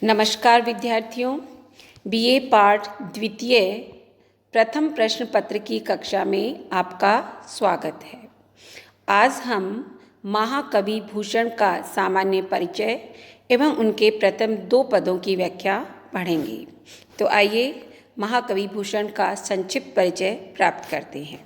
नमस्कार विद्यार्थियों, बीए पाठ द्वितीय प्रथम प्रश्न पत्र की कक्षा में आपका स्वागत है। आज हम महाकवि भूषण का सामान्य परिचय एवं उनके प्रथम दो पदों की व्याख्या पढ़ेंगे। तो आइए महाकवि भूषण का संक्षिप्त परिचय प्राप्त करते हैं।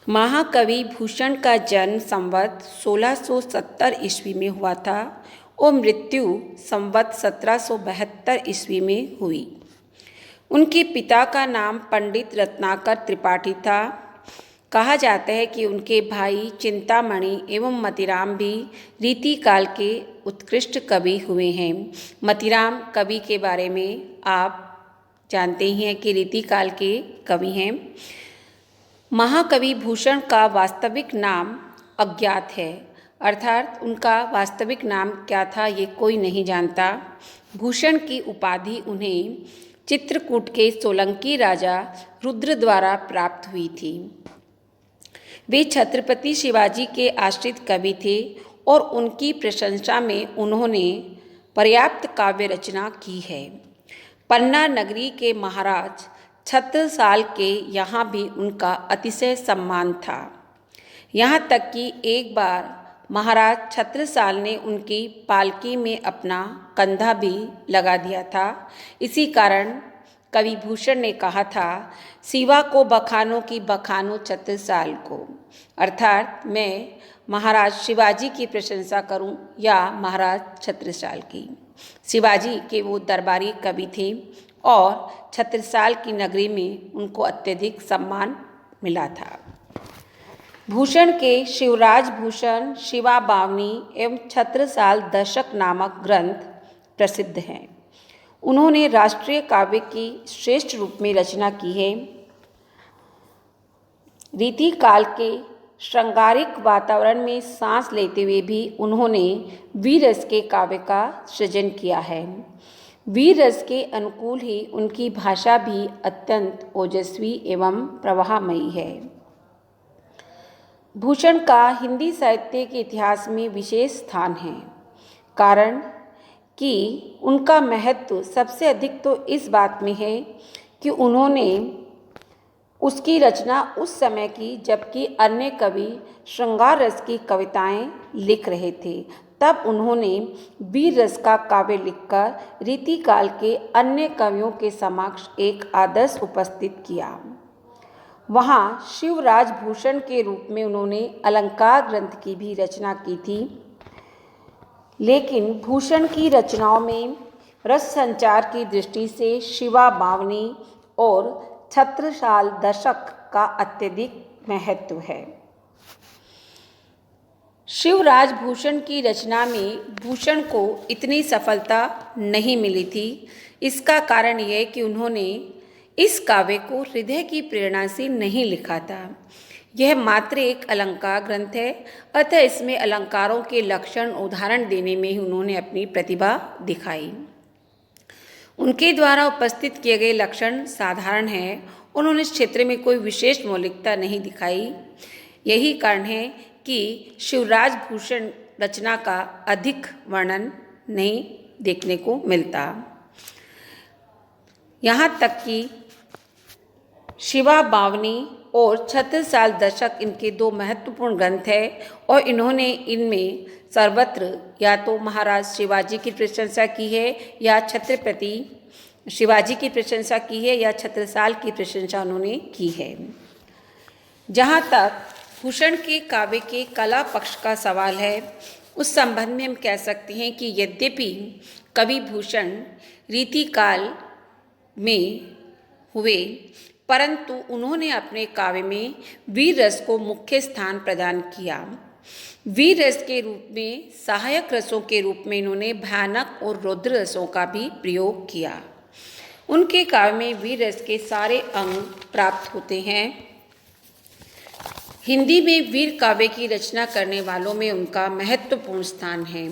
महाकवि भूषण का जन्म संवत 1670 ईस्वी में हुआ था और मृत्यु संवत 1772 ईस्वी में हुई। उनके पिता का नाम पंडित रत्नाकर त्रिपाठी था। कहा जाता है कि उनके भाई चिंतामणि एवं मतिराम भी रीति काल के उत्कृष्ट कवि हुए हैं। मतिराम कवि के बारे में आप जानते ही हैं कि रीति काल के कवि हैं। महाकवि भूषण का वास्तविक नाम अज्ञात है, अर्थात उनका वास्तविक नाम क्या था ये कोई नहीं जानता। भूषण की उपाधि उन्हें चित्रकूट के सोलंकी राजा रुद्र द्वारा प्राप्त हुई थी। वे छत्रपति शिवाजी के आश्रित कवि थे और उनकी प्रशंसा में उन्होंने पर्याप्त काव्य रचना की है। पन्ना नगरी के महाराज छत्रसाल के यहाँ भी उनका अतिशय सम्मान था। यहाँ तक कि एक बार महाराज छत्रसाल ने उनकी पालकी में अपना कंधा भी लगा दिया था। इसी कारण कवि भूषण ने कहा था, शिवा को बखानो की बखानो छत्रसाल को, अर्थात मैं महाराज शिवाजी की प्रशंसा करूं या महाराज छत्रसाल की। शिवाजी के वो दरबारी कवि थे और छत्रसाल की नगरी में उनको अत्यधिक सम्मान मिला था। भूषण के शिवराज भूषण, शिवा बावनी एवं छत्रसाल दशक नामक ग्रंथ प्रसिद्ध हैं। उन्होंने राष्ट्रीय काव्य की श्रेष्ठ रूप में रचना की है। रीति काल के श्रृंगारिक वातावरण में सांस लेते हुए भी उन्होंने वीर रस के काव्य का सृजन किया है। वीर रस के अनुकूल ही उनकी भाषा भी अत्यंत ओजस्वी एवं प्रवाहमयी है। भूषण का हिंदी साहित्य के इतिहास में विशेष स्थान है, कारण कि उनका महत्व सबसे अधिक तो इस बात में है कि उन्होंने उसकी रचना उस समय की जबकि अन्य कवि श्रृंगार रस की कविताएं लिख रहे थे। तब उन्होंने वीर रस का काव्य लिखकर रीति काल के अन्य कवियों के समक्ष एक आदर्श उपस्थित किया। वहाँ शिवराज भूषण के रूप में उन्होंने अलंकार ग्रंथ की भी रचना की थी। लेकिन भूषण की रचनाओं में रस संचार की दृष्टि से शिवा बावनी और छत्रसाल दशक का अत्यधिक महत्व है। शिवराज भूषण की रचना में भूषण को इतनी सफलता नहीं मिली थी। इसका कारण यह कि उन्होंने इस काव्य को हृदय की प्रेरणा से नहीं लिखा था। यह मात्र एक अलंकार ग्रंथ है, अतः इसमें अलंकारों के लक्षण उदाहरण देने में ही उन्होंने अपनी प्रतिभा दिखाई। उनके द्वारा उपस्थित किए गए लक्षण साधारण हैं। उन्होंने इस क्षेत्र में कोई विशेष मौलिकता नहीं दिखाई। यही कारण है कि शिवराज भूषण रचना का अधिक वर्णन नहीं देखने को मिलता। यहाँ तक कि शिवा बावनी और छत्रसाल दशक इनके दो महत्वपूर्ण ग्रंथ हैं और इन्होंने इनमें सर्वत्र या तो महाराज शिवाजी की प्रशंसा की है या छत्रपति शिवाजी की प्रशंसा की है या छत्रसाल की प्रशंसा उन्होंने की है। जहाँ तक भूषण के काव्य के कला पक्ष का सवाल है, उस संबंध में हम कह सकते हैं कि यद्यपि कवि भूषण रीति काल में हुए, परंतु उन्होंने अपने काव्य में वीर रस को मुख्य स्थान प्रदान किया। वीर रस के रूप में सहायक रसों के रूप में इन्होंने भयानक और रौद्र रसों का भी प्रयोग किया। उनके काव्य में वीर रस के सारे अंग प्राप्त होते हैं। हिंदी में वीर काव्य की रचना करने वालों में उनका महत्वपूर्ण स्थान है।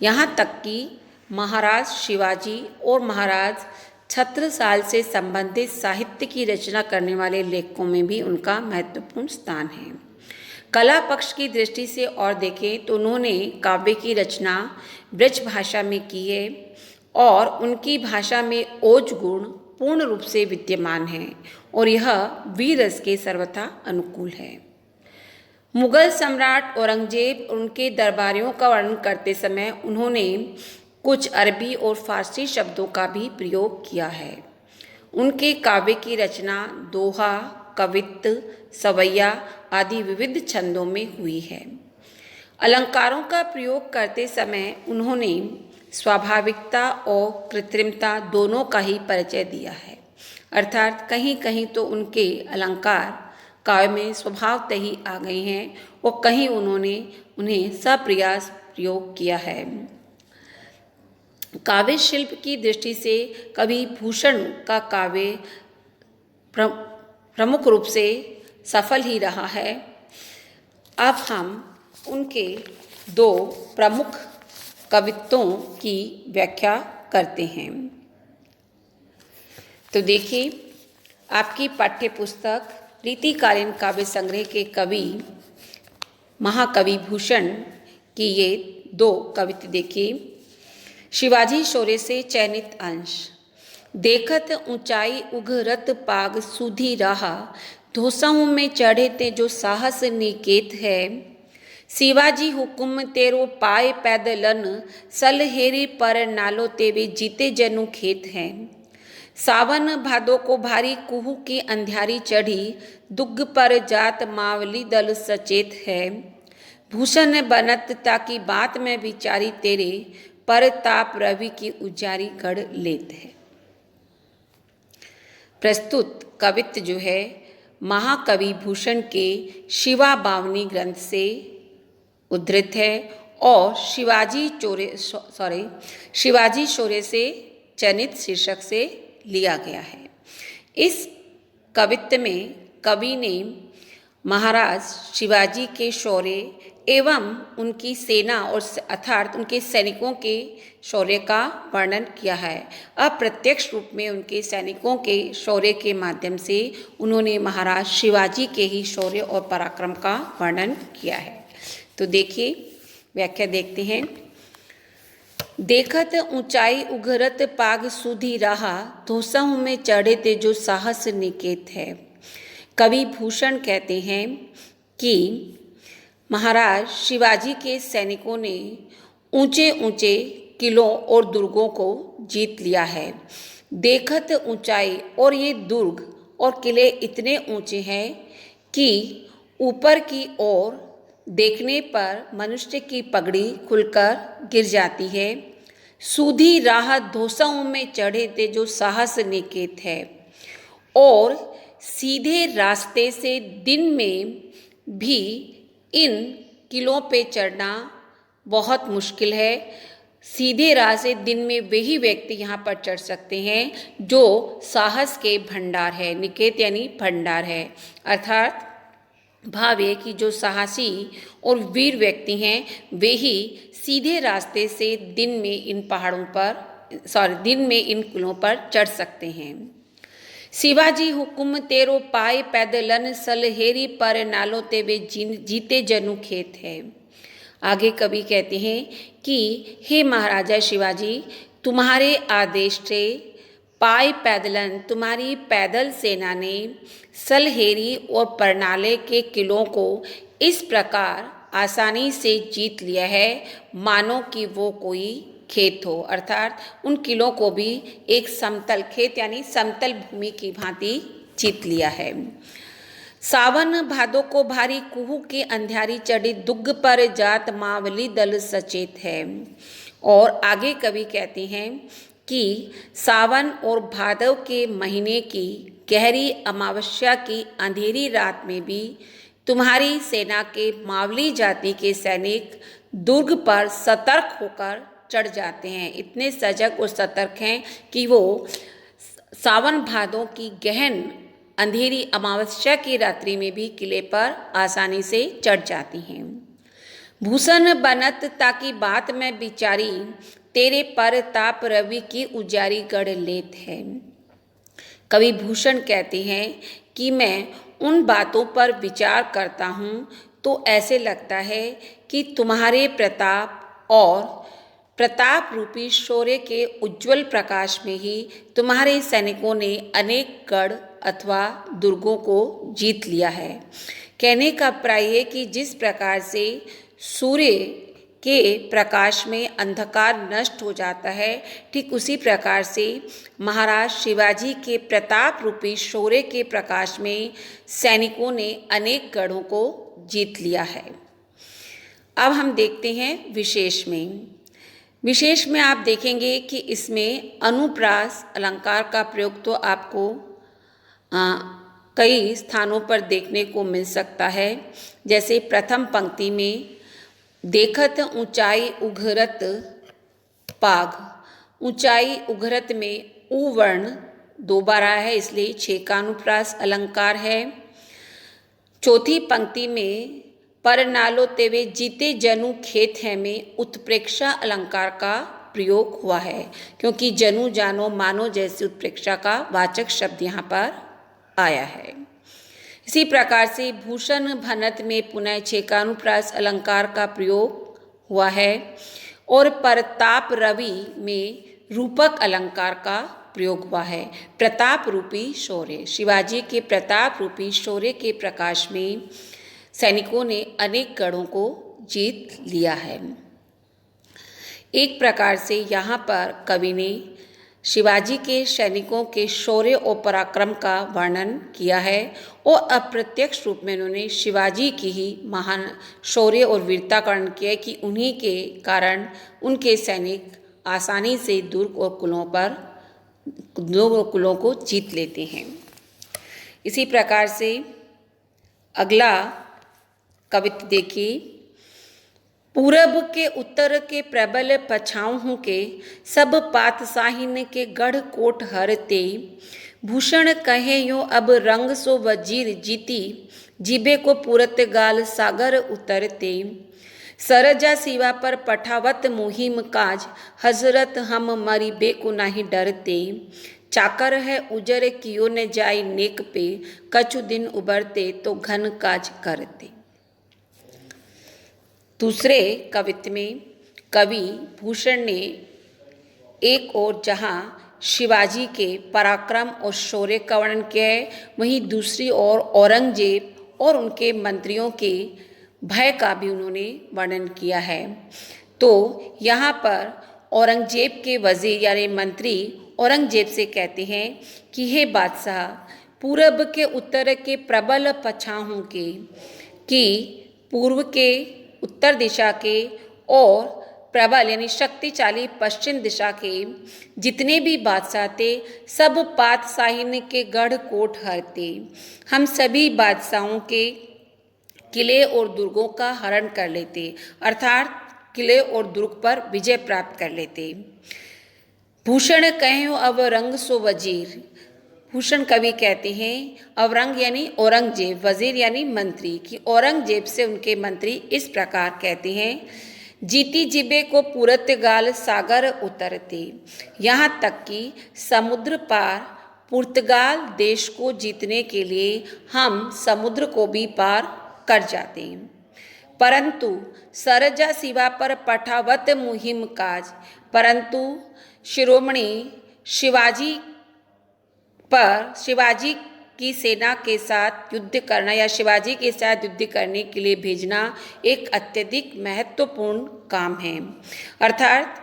यहाँ तक कि महाराज शिवाजी और महाराज छत्रसाल से संबंधित साहित्य की रचना करने वाले लेखकों में भी उनका महत्वपूर्ण स्थान है। कला पक्ष की दृष्टि से और देखें तो उन्होंने काव्य की रचना ब्रज भाषा में की है और उनकी भाषा में ओज गुण पूर्ण रूप से विद्यमान है और यह वीर रस के सर्वथा अनुकूल है। मुगल सम्राट औरंगजेब और उनके दरबारियों का वर्णन करते समय उन्होंने कुछ अरबी और फारसी शब्दों का भी प्रयोग किया है। उनके काव्य की रचना दोहा, कवित्त, सवैया आदि विविध छंदों में हुई है। अलंकारों का प्रयोग करते समय उन्होंने स्वाभाविकता और कृत्रिमता दोनों का ही परिचय दिया है, अर्थात कहीं कहीं तो उनके अलंकार काव्य में स्वभावतः ही आ गए हैं और कहीं उन्होंने उन्हें सप्रयास प्रयोग किया है। काव्य शिल्प की दृष्टि से कवि भूषण का काव्य प्रमुख रूप से सफल ही रहा है। अब हम उनके दो प्रमुख कवित्वों की व्याख्या करते हैं। तो देखिए, आपकी पाठ्य पुस्तक रीतिकालीन काव्य संग्रह के कवि महाकवि भूषण की ये दो कविता देखिए। शिवाजी शौर्य से चयनित अंश। देखत ऊंचाई उघरत पाग सुधी राहा, धोसाओं में चढ़े ते जो साहस निकेत है। शिवाजी हुकुम तेरो पाए पैदलन, सल हेरी पर नालो तेवे जीते जनु खेत है। सावन भादो को भारी कुहू की अंधियारी चढ़ी, दुग्ग पर जात मावली दल सचेत है। भूषण बनत ताकि बात में विचारी तेरे, पर ताप रवि की उजारी गढ़ लेत है। प्रस्तुत कवित्त जो है महाकवि भूषण के शिवा बावनी ग्रंथ से उद्धृत है और शिवाजी शौर्य से चयनित शीर्षक से लिया गया है। इस कवित्त में कवि ने महाराज शिवाजी के शौर्य एवं उनकी सेना और अर्थात उनके सैनिकों के शौर्य का वर्णन किया है। अप्रत्यक्ष रूप में उनके सैनिकों के शौर्य के माध्यम से उन्होंने महाराज शिवाजी के ही शौर्य और पराक्रम का वर्णन किया है। तो देखिए, व्याख्या देखते हैं। देखत ऊंचाई उघरत पाग सुधी राहा, धोसाओं में चढ़े ते जो साहस निकेत है। कवि भूषण कहते हैं कि महाराज शिवाजी के सैनिकों ने ऊंचे ऊंचे किलों और दुर्गों को जीत लिया है। देखत ऊंचाई, और ये दुर्ग और किले इतने ऊंचे हैं कि ऊपर की ओर देखने पर मनुष्य की पगड़ी खुलकर गिर जाती है। सूधी राह धोसाओं में चढ़े थे जो साहस निकेत है। और सीधे रास्ते से दिन में भी इन किलों पे चढ़ना बहुत मुश्किल है। सीधे राह से दिन में वही व्यक्ति यहाँ पर चढ़ सकते हैं जो साहस के भंडार है। निकेत यानी भंडार है, अर्थात भाव है कि जो साहसी और वीर व्यक्ति हैं वे ही सीधे रास्ते से दिन में इन किलों पर चढ़ सकते हैं। शिवाजी हुकुम तेरो पाए पैदलन, सल हेरी पर नालो तेवे जीते जनु खेत है। आगे कवि कहते हैं कि हे महाराजा शिवाजी, तुम्हारे आदेश से पाए पैदलन, तुम्हारी पैदल सेना ने सलहेरी और परनाले के किलों को इस प्रकार आसानी से जीत लिया है मानो कि वो कोई खेत हो, अर्थात उन किलों को भी एक समतल खेत यानी समतल भूमि की भांति जीत लिया है। सावन भादो को भारी कुहू की अंधियारी चढ़ी, दुग्ग पर जात मावली दल सचेत है। और आगे कवि कहते हैं कि सावन और भादव के महीने की गहरी अमावस्या की अंधेरी रात में भी तुम्हारी सेना के मावली जाति के सैनिक दुर्ग पर सतर्क होकर चढ़ जाते हैं। इतने सजग और सतर्क हैं कि वो सावन भादों की गहन अंधेरी अमावस्या की रात्रि में भी किले पर आसानी से चढ़ जाती हैं। भूषण बनत ताकि बात में विचारी, तेरे पर ताप रवि की उजारी गढ़ लेत है। कवि भूषण कहते हैं कि मैं उन बातों पर विचार करता हूँ तो ऐसे लगता है कि तुम्हारे प्रताप और प्रताप रूपी शौर्य के उज्जवल प्रकाश में ही तुम्हारे सैनिकों ने अनेक गढ़ अथवा दुर्गों को जीत लिया है। कहने का प्राय है कि जिस प्रकार से सूर्य के प्रकाश में अंधकार नष्ट हो जाता है, ठीक उसी प्रकार से महाराज शिवाजी के प्रताप रूपी शौर्य के प्रकाश में सैनिकों ने अनेक गढ़ों को जीत लिया है। अब हम देखते हैं विशेष में। विशेष में आप देखेंगे कि इसमें अनुप्रास अलंकार का प्रयोग तो आपको कई स्थानों पर देखने को मिल सकता है। जैसे प्रथम पंक्ति में देखत ऊंचाई उघरत पाग, ऊंचाई उघरत में उ वर्ण 2 बार आया है, इसलिए 6 का अनुप्रास अलंकार है। चौथी पंक्ति में पर नालो तेवे जीते जनु खेत है में उत्प्रेक्षा अलंकार का प्रयोग हुआ है, क्योंकि जनु जानो मानो जैसी उत्प्रेक्षा का वाचक शब्द यहाँ पर आया है। इसी प्रकार से भूषण भनत में पुनः 6 का अनुप्रास अलंकार का प्रयोग हुआ है और प्रताप रवि में रूपक अलंकार का प्रयोग हुआ है। प्रताप रूपी शौर्य, शिवाजी के प्रताप रूपी शौर्य के प्रकाश में सैनिकों ने अनेक गढ़ों को जीत लिया है। एक प्रकार से यहाँ पर कवि ने शिवाजी के सैनिकों के शौर्य और पराक्रम का वर्णन किया है और अप्रत्यक्ष रूप में उन्होंने शिवाजी की ही महान शौर्य और वीरता का वर्णन किया है कि उन्हीं के कारण उनके सैनिक आसानी से दुर्ग और कुलों को जीत लेते हैं। इसी प्रकार से अगला कविता देखिए। पूरब के उत्तर के प्रबल पछाऊँ के सब पातशाहीन के गढ़ कोट हरते, भूषण कहे यो अब रंग सो वजीर जीती, जीबे को पूरत गाल सागर उतरते, सरजा सिवा पर पठावत मुहिम काज, हजरत हम मरीबे को नहीं डरते, चाकर है उजर कियो न जाय नेक पे, कछु दिन उबरते तो घन काज करते। दूसरे कवित्व में कवि भूषण ने एक ओर जहाँ शिवाजी के पराक्रम और शौर्य का वर्णन किया है, वहीं दूसरी ओर औरंगजेब और उनके मंत्रियों के भय का भी उन्होंने वर्णन किया है। तो यहाँ पर औरंगजेब के वजीर यानी मंत्री औरंगजेब से कहते हैं कि हे बादशाह, पूरब के उत्तर के प्रबल पछाहों के, कि पूर्व के उत्तर दिशा के और प्रबल यानी शक्तिशाली पश्चिम दिशा के जितने भी बादशाह थे, सब पातशाहीन के गढ़ कोट हरते, हम सभी बादशाहों के किले और दुर्गों का हरण कर लेते, अर्थात किले और दुर्ग पर विजय प्राप्त कर लेते। भूषण कहें अब रंग सो वजीर, भूषण कवि कहते हैं अवरंग यानी औरंगजेब, वजीर यानी मंत्री, कि औरंगजेब से उनके मंत्री इस प्रकार कहते हैं, जीती जिबे को पूरत गाल सागर उतरते, यहाँ तक कि समुद्र पार पुर्तगाल देश को जीतने के लिए हम समुद्र को भी पार कर जाते हैं, परंतु सरजा सिवा पर पठावत मुहिम काज, परंतु शिरोमणि शिवाजी पर शिवाजी की सेना के साथ युद्ध करना या शिवाजी के साथ युद्ध करने के लिए भेजना एक अत्यधिक महत्वपूर्ण काम है। अर्थात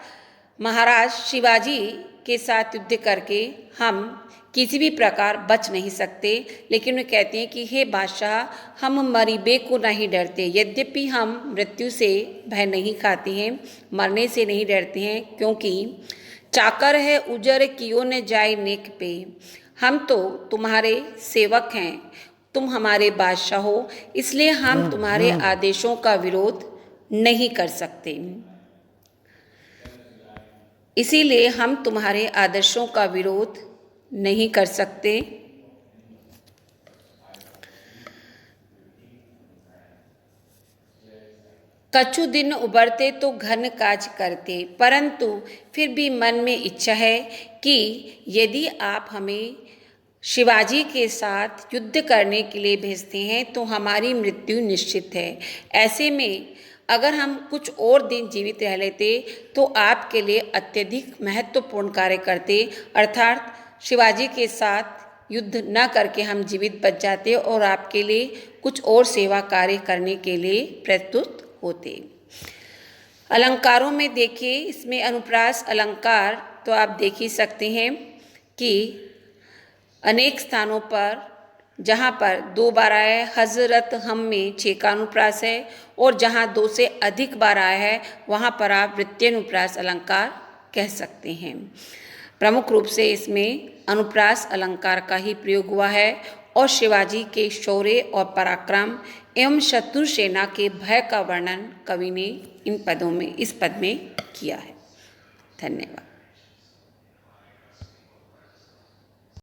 महाराज शिवाजी के साथ युद्ध करके हम किसी भी प्रकार बच नहीं सकते, लेकिन वे कहते हैं कि हे बादशाह, हम मरीबे को नहीं डरते। यद्यपि हम मृत्यु से भय नहीं खाते हैं, मरने से नहीं डरते हैं, क्योंकि चाकर है उजर कियो न जाय नेक पे, हम तो तुम्हारे सेवक हैं, तुम हमारे बादशाह हो, इसलिए हम तुम्हारे आदेशों का विरोध नहीं कर सकते, इसीलिए हम तुम्हारे आदर्शों का विरोध नहीं कर सकते। कछु दिन उबरते तो घन काज करते, परंतु फिर भी मन में इच्छा है कि यदि आप हमें शिवाजी के साथ युद्ध करने के लिए भेजते हैं तो हमारी मृत्यु निश्चित है। ऐसे में अगर हम कुछ और दिन जीवित रह लेते तो आपके लिए अत्यधिक महत्वपूर्ण कार्य करते, अर्थात शिवाजी के साथ युद्ध न करके हम जीवित बच जाते और आपके लिए कुछ और सेवा कार्य करने के लिए प्रस्तुत होते। अलंकारों में देखिए, इसमें अनुप्रास अलंकार तो आप देख ही सकते हैं कि अनेक स्थानों पर जहाँ पर 2 बार आया है, हजरत हम में 6 का अनुप्रास है, और जहाँ 2 से अधिक बार आया है वहाँ पर आप वृत्त्यनुप्रास अलंकार कह सकते हैं। प्रमुख रूप से इसमें अनुप्रास अलंकार का ही प्रयोग हुआ है और शिवाजी के शौर्य और पराक्रम एवं शत्रु सेना के भय का वर्णन कवि ने इस पद में किया है। धन्यवाद।